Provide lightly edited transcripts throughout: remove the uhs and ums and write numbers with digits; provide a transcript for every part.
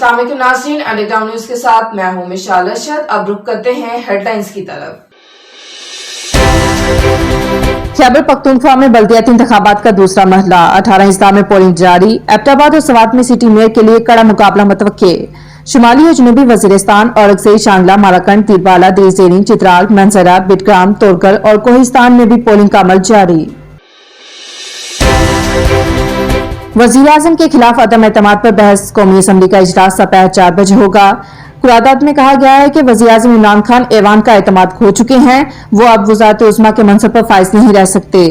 अस्सलाम वालेकुम नाज़रीन, अंडरग्राउंड न्यूज के साथ मैं हूं मिशाल अरशद। अब रुक करते हैं हेडलाइंस की तरफ। खैबर पख्तूनख्वा में बल्दियाती इंतखाबात का दूसरा मरहला, 18 अजला में पोलिंग जारी। एबटाबाद और सवात में सिटी मेयर के लिए कड़ा मुकाबला मुतवक्के। शुमाली और जनूबी वजीरिस्तान, औरंगजेब, शांगला, माराकंड, तीरबाला, देरजेरी, चित्राल, मंसरा, बिटग्राम, तोरकर और कोहिस्तान में भी पोलिंग का अमल जारी। वज़ीर-ए-आज़म के खिलाफ अदम एतमाद पर बहस, कौमी असम्बली का इजलास दोपहर 4 बजे होगा। कुरादात में कहा गया है कि वज़ीर-ए-आज़म इमरान खान ऐवान का एतमाद खो चुके हैं, वो अब वज़ारत उज़्मा के मनसब पर फाइज नहीं रह सकते।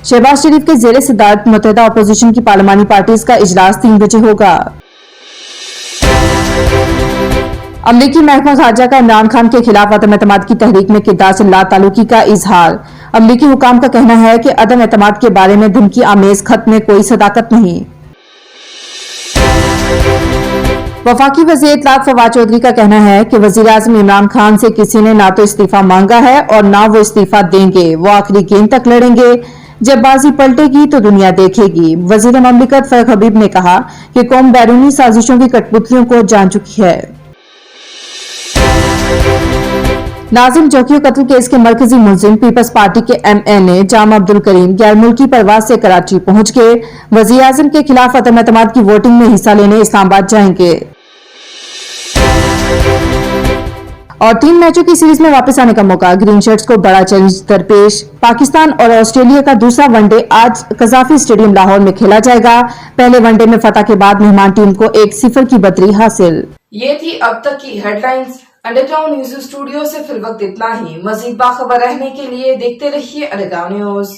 शहबाज शरीफ के ज़ेरे सदारत मुत्तहिदा अपोजिशन की पार्लिमानी पार्टीज का इजलास 3 बजे होगा। अमरीकी महकमा खारजा का इमरान खान के खिलाफ अदम एतमाद की तहरीक में किरदार से लाताल्लुकी का इजहार। अमरीकी हुकाम का कहना है कि अदम एतमाद के बारे में धमकी आमेज खत में कोई सदाकत नहीं। वफाकी वज़ीर इत्तलात फवाद चौधरी का कहना है कि वज़ीर-ए-आज़म इमरान खान से किसी ने ना तो इस्तीफा मांगा है और ना वो इस्तीफा देंगे। वो आखिरी गेंद तक लड़ेंगे, जब बाजी पलटेगी तो दुनिया देखेगी। वज़ीर ममलिकत फैग हबीब ने कहा कि कौम बैरूनी साजिशों की कठपुतलियों को जान चुकी है। नाज़िम जौकियो कत्ल केस के मरकजी मुलजिम पीपल्स पार्टी के MNA जामा अब्दुल करीम गैर मुल्की परवाज से कराची पहुंच गए। वज़ीर-ए-आज़म के खिलाफ अदम एतमाद की वोटिंग में हिस्सा लेने इस्लामाबाद जाएंगे और 3 मैचों की सीरीज में वापस आने का मौका। ग्रीन शर्ट्स को बड़ा चैलेंज दरपेश। पाकिस्तान और ऑस्ट्रेलिया का दूसरा वनडे आज कज़ाफी स्टेडियम लाहौर में खेला जाएगा। पहले वनडे में फतह के बाद मेहमान टीम को 1-0 की बदरी हासिल। ये थी अब तक की हेडलाइंस। अंडरग्राउंड न्यूज स्टूडियो से फिलवक्त इतना ही। मजीद बाखबर रहने के लिए देखते रहिए अंडरग्राउंड न्यूज।